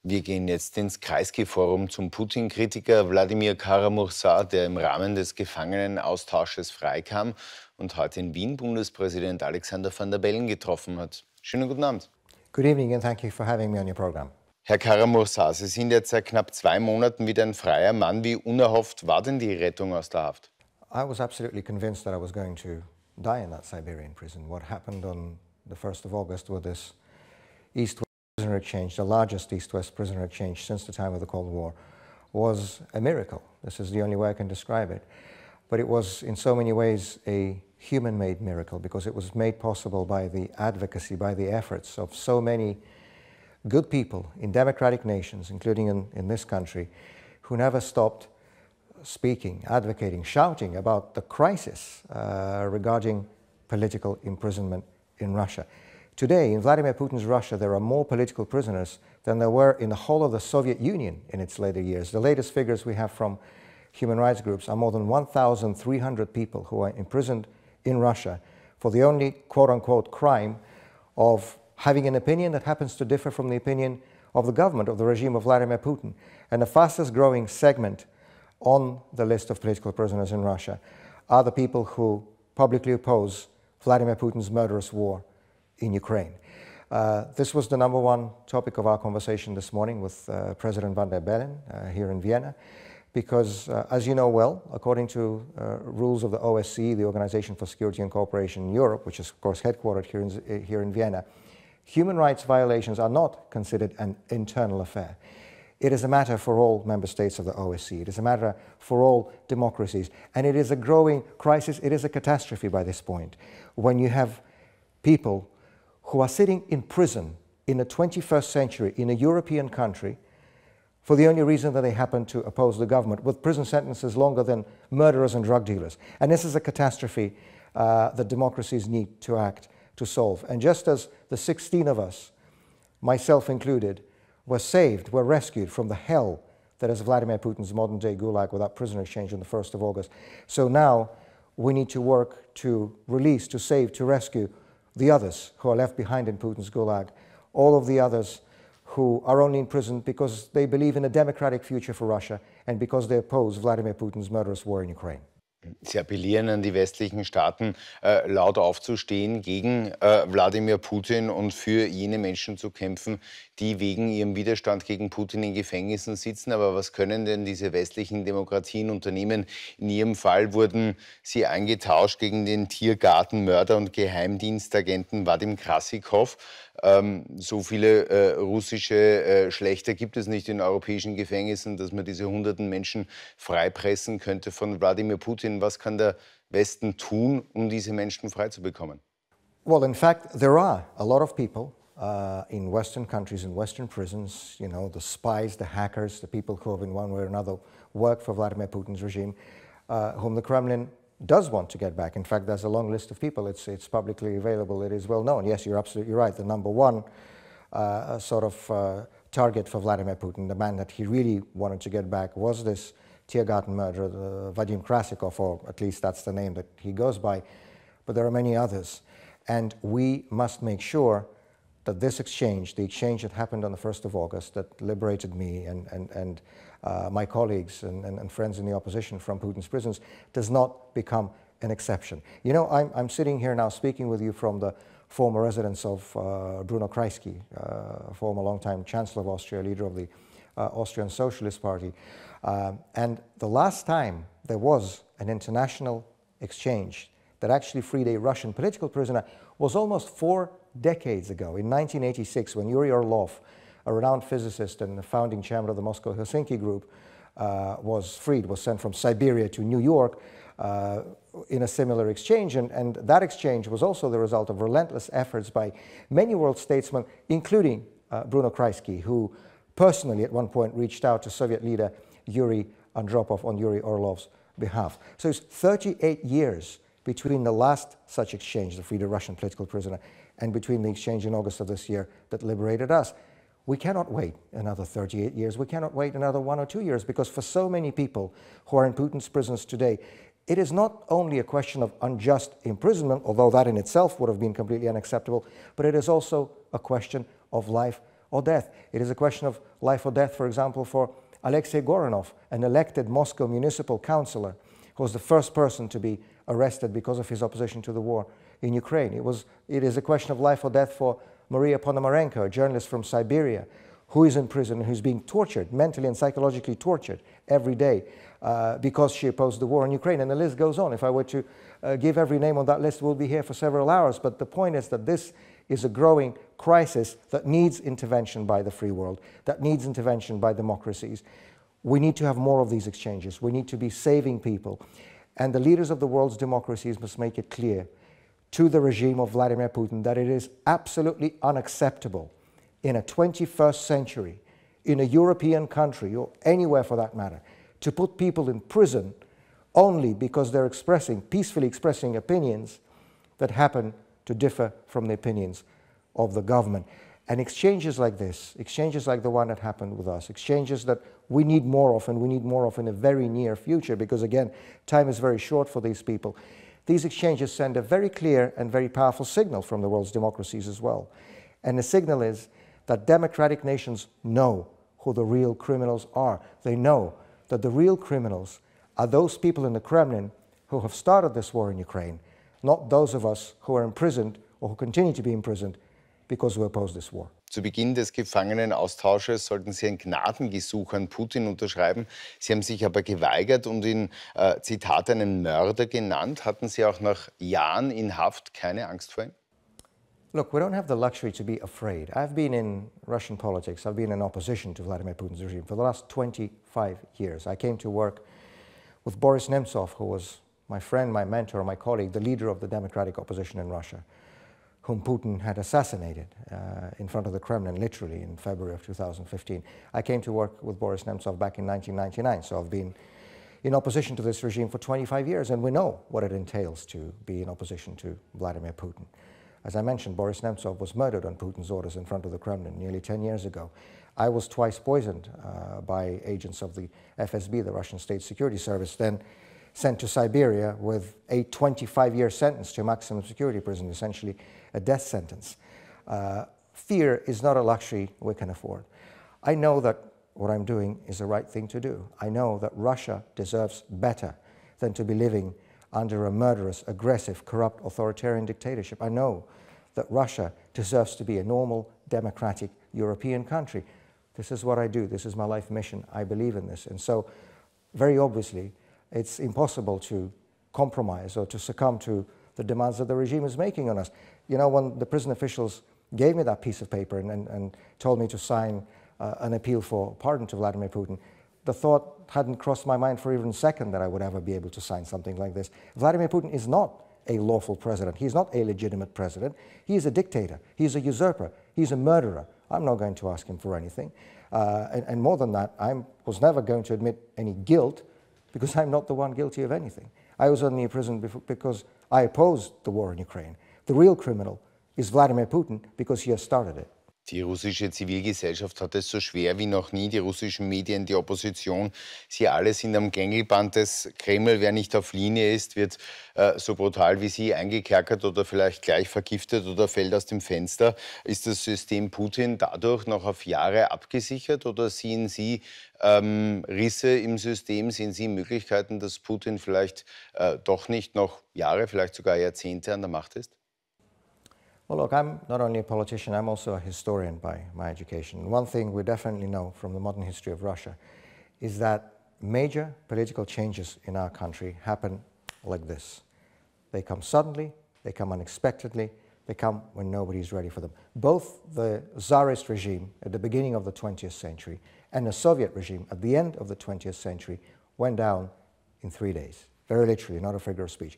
Wir gehen jetzt ins Kreisky-Forum zum Putin-Kritiker Wladimir Kara-Mursa, der im Rahmen des Gefangenenaustausches freikam und heute in Wien Bundespräsident Alexander Van der Bellen getroffen hat. Schönen guten Abend. Good evening and thank you for having me on your program. Herr Kara-Mursa, Sie sind jetzt seit knapp 2 Monaten wieder ein freier Mann. Wie unerhofft war denn die Rettung aus der Haft? I was absolutely convinced that I was going to die in that Siberian prison. What happened on the 1st of August with this East-West prisoner exchange, the largest East-West prisoner exchange since the time of the Cold War, was a miracle. This is the only way I can describe it. But it was in so many ways a human-made miracle because it was made possible by the advocacy, by the efforts of so many good people in democratic nations, including in this country, who never stopped speaking, advocating, shouting about the crisis regarding political imprisonment in Russia. Today, in Vladimir Putin's Russia, there are more political prisoners than there were in the whole of the Soviet Union in its later years. The latest figures we have from human rights groups are more than 1,300 people who are imprisoned in Russia for the only quote-unquote crime of having an opinion that happens to differ from the opinion of the government, of the regime of Vladimir Putin. And the fastest growing segment on the list of political prisoners in Russia are the people who publicly oppose Vladimir Putin's murderous war in Ukraine. This was the #1 topic of our conversation this morning with President Van der Bellen here in Vienna, because as you know well, according to rules of the OSCE, the Organization for Security and Cooperation in Europe, which is of course headquartered here in Vienna, human rights violations are not considered an internal affair. It is a matter for all member states of the OSCE. It is a matter for all democracies. And it is a growing crisis. It is a catastrophe by this point. When you have people who are sitting in prison in the 21st century in a European country for the only reason that they happen to oppose the government, with prison sentences longer than murderers and drug dealers. And this is a catastrophe that democracies need to act to solve. And just as the 16 of us, myself included, were saved, were rescued from the hell that is Vladimir Putin's modern-day gulag without prisoner exchange on the 1st of August. So now we need to work to release, to save, to rescue the others who are left behind in Putin's gulag, all of the others who are only in prison because they believe in a democratic future for Russia and because they oppose Vladimir Putin's murderous war in Ukraine. Sie appellieren an die westlichen Staaten, laut aufzustehen gegen Wladimir Putin und für jene Menschen zu kämpfen, die wegen ihrem Widerstand gegen Putin in Gefängnissen sitzen. Aber was können denn diese westlichen Demokratien unternehmen? In Ihrem Fall wurden sie eingetauscht gegen den Tiergartenmörder und Geheimdienstagenten Wadim Krasikov. So viele russische Schlächter gibt es nicht in europäischen Gefängnissen, dass man diese hunderten Menschen freipressen könnte von Wladimir Putin. Was kann der Westen tun, um diese Menschen freizubekommen? Well, in fact, there are a lot of people in Western countries, in Western prisons, you know, the spies, the hackers, the people who have in one way or another worked for Vladimir Putin's regime, whom the Kremlin does want to get back. In fact, there's a long list of people. It's publicly available. It is well known. Yes, you're absolutely right. The #1 target for Vladimir Putin, the man that he really wanted to get back, was this Tiergarten murderer, Vadim Krasikov, or at least that's the name that he goes by. But there are many others. And we must make sure that this exchange, the exchange that happened on the 1st of August, that liberated me and my colleagues and friends in the opposition from Putin's prisons, does not become an exception. You know, I'm sitting here now speaking with you from the former residence of Bruno Kreisky, former longtime Chancellor of Austria, leader of the Austrian Socialist Party. And the last time there was an international exchange that actually freed a Russian political prisoner was almost 4 decades ago, in 1986, when Yuri Orlov, a renowned physicist and the founding chairman of the Moscow-Helsinki group, was freed, was sent from Siberia to New York in a similar exchange. And that exchange was also the result of relentless efforts by many world statesmen, including Bruno Kreisky, who personally at one point reached out to Soviet leader Yuri Andropov on Yuri Orlov's behalf. So it's 38 years between the last such exchange, the freed a Russian political prisoner, and between the exchange in August of this year that liberated us. We cannot wait another 38 years. We cannot wait another 1 or 2 years, because for so many people who are in Putin's prisons today, it is not only a question of unjust imprisonment, although that in itself would have been completely unacceptable, but it is also a question of life or death. It is a question of life or death, for example, for Alexei Goranov, an elected Moscow municipal councillor, who was the first person to be arrested because of his opposition to the war in Ukraine. It is a question of life or death for Maria Ponomarenko, a journalist from Siberia, who is in prison and who's being tortured, mentally and psychologically tortured every day because she opposed the war in Ukraine. And the list goes on. If I were to give every name on that list, we'll be here for several hours. But the point is that this is a growing crisis that needs intervention by the free world, that needs intervention by democracies. We need to have more of these exchanges. We need to be saving people. And the leaders of the world's democracies must make it clear to the regime of Vladimir Putin that it is absolutely unacceptable in a 21st century, in a European country, or anywhere for that matter, to put people in prison only because they're peacefully expressing opinions that happen to differ from the opinions of the government. And exchanges like this, exchanges like the one that happened with us, exchanges that we need more of, and we need more of in the very near future, because again, time is very short for these people. These exchanges send a very clear and very powerful signal from the world's democracies as well. And the signal is that democratic nations know who the real criminals are. They know that the real criminals are those people in the Kremlin who have started this war in Ukraine, not those of us who are imprisoned or who continue to be imprisoned because we oppose this war. Zu Beginn des Gefangenenaustausches sollten Sie ein Gnadengesuch an Putin unterschreiben. Sie haben sich aber geweigert und ihn, Zitat, einen Mörder genannt. Hatten Sie auch nach Jahren in Haft keine Angst vor ihm? Look, we don't have the luxury to be afraid. I've been in Russian politics. I've been in opposition to Vladimir Putin's regime for the last 25 years. I came to work with Boris Nemtsov, who was my friend, my mentor, my colleague, the leader of the democratic opposition in Russia, whom Putin had assassinated in front of the Kremlin, literally, in February of 2015. I came to work with Boris Nemtsov back in 1999, so I've been in opposition to this regime for 25 years, and we know what it entails to be in opposition to Vladimir Putin. As I mentioned, Boris Nemtsov was murdered on Putin's orders in front of the Kremlin nearly 10 years ago. I was twice poisoned by agents of the FSB, the Russian State Security Service, then sent to Siberia with a 25-year sentence to maximum security prison, essentially a death sentence. Fear is not a luxury we can afford. I know that what I'm doing is the right thing to do. I know that Russia deserves better than to be living under a murderous, aggressive, corrupt, authoritarian dictatorship. I know that Russia deserves to be a normal, democratic European country. This is what I do. This is my life mission. I believe in this. And so, very obviously, it's impossible to compromise or to succumb to the demands that the regime is making on us. You know, when the prison officials gave me that piece of paper and told me to sign an appeal for pardon to Vladimir Putin, the thought hadn't crossed my mind for even a second that I would ever be able to sign something like this. Vladimir Putin is not a lawful president. He's not a legitimate president. He is a dictator. He's a usurper. He's a murderer. I'm not going to ask him for anything. And more than that, I was never going to admit any guilt, because I'm not the one guilty of anything. I was only in prison because I opposed the war in Ukraine. The real criminal is Vladimir Putin because he has started it. Die russische Zivilgesellschaft hat es so schwer wie noch nie, die russischen Medien, die Opposition. Sie alle sind am Gängelband des Kreml. Wer nicht auf Linie ist, wird so brutal wie Sie eingekerkert oder vielleicht gleich vergiftet oder fällt aus dem Fenster. Ist das System Putin dadurch noch auf Jahre abgesichert oder sehen Sie Risse im System? Sehen Sie Möglichkeiten, dass Putin vielleicht doch nicht noch Jahre, vielleicht sogar Jahrzehnte an der Macht ist? Well, look, I'm not only a politician, I'm also a historian by my education. One thing we definitely know from the modern history of Russia is that major political changes in our country happen like this. They come suddenly, they come unexpectedly, they come when nobody's ready for them. Both the Tsarist regime at the beginning of the 20th century and the Soviet regime at the end of the 20th century went down in 3 days. Very literally, not a figure of speech.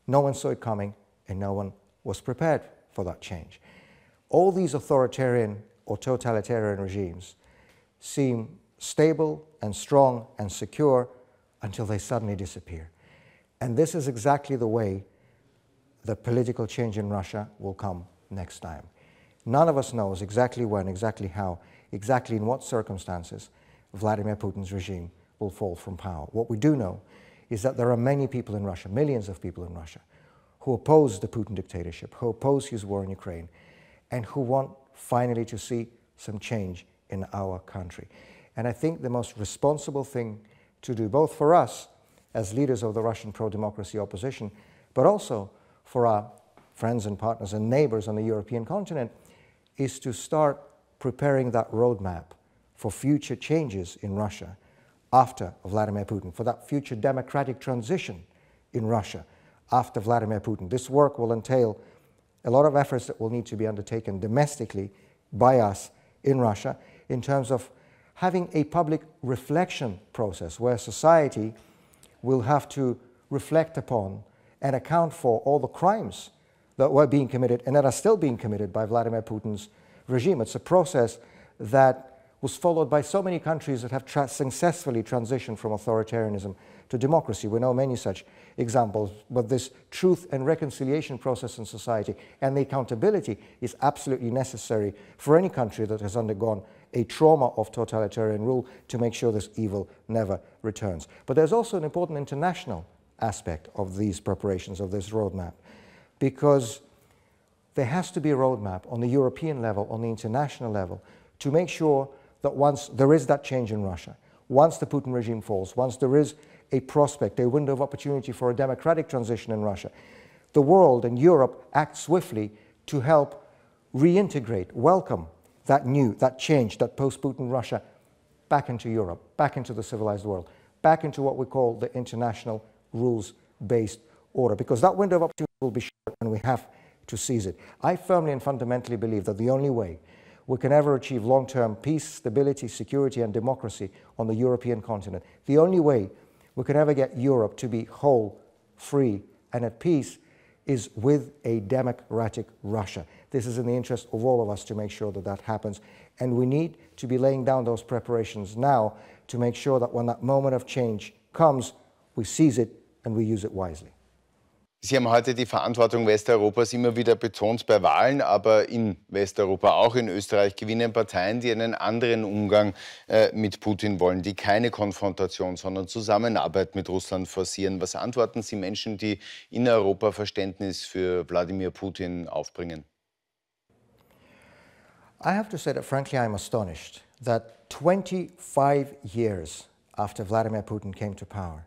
No one saw it coming and no one was prepared for that change. All these authoritarian or totalitarian regimes seem stable and strong and secure until they suddenly disappear. And this is exactly the way the political change in Russia will come next time. None of us knows exactly when, exactly how, exactly in what circumstances Vladimir Putin's regime will fall from power. What we do know is that there are many people in Russia, millions of people in Russia, who oppose the Putin dictatorship, who oppose his war in Ukraine, and who want finally to see some change in our country. And I think the most responsible thing to do, both for us as leaders of the Russian pro-democracy opposition, but also for our friends and partners and neighbors on the European continent, is to start preparing that roadmap for future changes in Russia after Vladimir Putin, for that future democratic transition in Russia after Vladimir Putin. This work will entail a lot of efforts that will need to be undertaken domestically by us in Russia in terms of having a public reflection process where society will have to reflect upon and account for all the crimes that were being committed and that are still being committed by Vladimir Putin's regime. It's a process that was followed by so many countries that have successfully transitioned from authoritarianism to democracy. We know many such examples, but this truth and reconciliation process in society and the accountability is absolutely necessary for any country that has undergone a trauma of totalitarian rule to make sure this evil never returns. But there's also an important international aspect of these preparations, of this roadmap, because there has to be a roadmap on the European level, on the international level, to make sure that once there is that change in Russia, once the Putin regime falls, once there is a prospect, a window of opportunity for a democratic transition in Russia, the world and Europe act swiftly to help reintegrate, welcome that change, that post-Putin Russia back into Europe, back into the civilized world, back into what we call the international rules-based order, because that window of opportunity will be short and we have to seize it. I firmly and fundamentally believe that the only way we can ever achieve long-term peace, stability, security, and democracy on the European continent, the only way we can ever get Europe to be whole, free, and at peace is with a democratic Russia. This is in the interest of all of us to make sure that that happens. And we need to be laying down those preparations now to make sure that when that moment of change comes, we seize it and we use it wisely. Sie haben heute die Verantwortung Westeuropas immer wieder betont bei Wahlen, aber in Westeuropa, auch in Österreich, gewinnen Parteien, die einen anderen Umgang mit Putin wollen, die keine Konfrontation, sondern Zusammenarbeit mit Russland forcieren. Was antworten Sie Menschen, die in Europa Verständnis für Wladimir Putin aufbringen? I have to say that frankly I'm astonished that 25 years after Vladimir Putin came to power,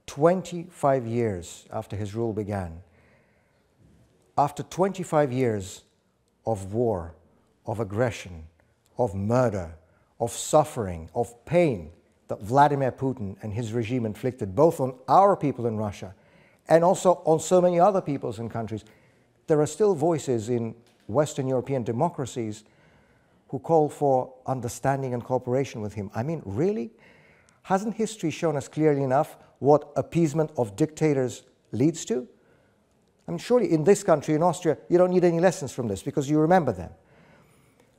25 years after his rule began, after 25 years of war, of aggression, of murder, of suffering, of pain that Vladimir Putin and his regime inflicted both on our people in Russia and also on so many other peoples and countries, there are still voices in Western European democracies who call for understanding and cooperation with him. I mean, really? Hasn't history shown us clearly enough what appeasement of dictators leads to? I mean, surely in this country, in Austria, you don't need any lessons from this because you remember them.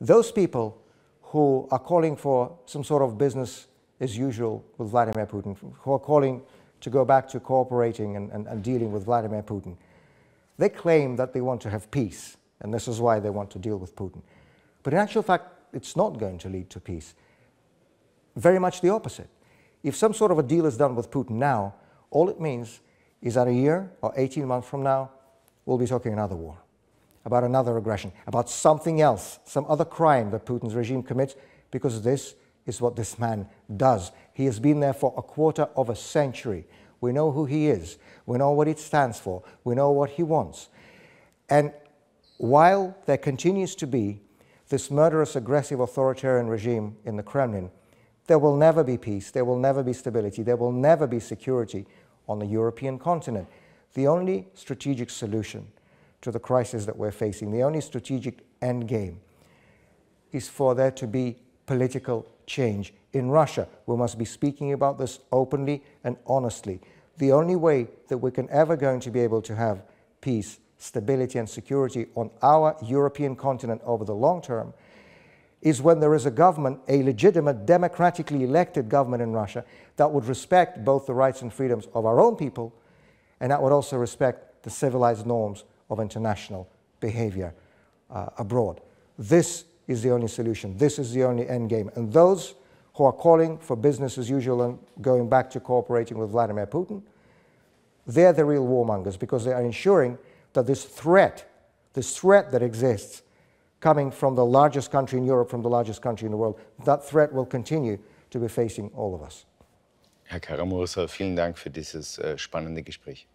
Those people who are calling for some sort of business as usual with Vladimir Putin, who are calling to go back to cooperating and dealing with Vladimir Putin, they claim that they want to have peace, and this is why they want to deal with Putin. But in actual fact, it's not going to lead to peace. Very much the opposite. If some sort of a deal is done with Putin now, all it means is that a year or 18 months from now, we'll be talking another war, about another aggression, about something else, some other crime that Putin's regime commits, because this is what this man does. He has been there for a quarter of a century. We know who he is. We know what it stands for. We know what he wants. And while there continues to be this murderous, aggressive, authoritarian regime in the Kremlin, there will never be peace, there will never be stability, there will never be security on the European continent. The only strategic solution to the crisis that we're facing, the only strategic end game, is for there to be political change in Russia. We must be speaking about this openly and honestly. The only way that we can ever going to be able to have peace, stability and security on our European continent over the long term is when there is a government, a legitimate, democratically elected government in Russia that would respect both the rights and freedoms of our own people and that would also respect the civilized norms of international behavior abroad. This is the only solution. This is the only end game. And those who are calling for business as usual and going back to cooperating with Vladimir Putin, they're the real warmongers because they are ensuring that this threat that exists coming from the largest country in Europe, from the largest country in the world. That threat will continue to be facing all of us. Herr Kara-Mursa, vielen Dank für dieses spannende Gespräch.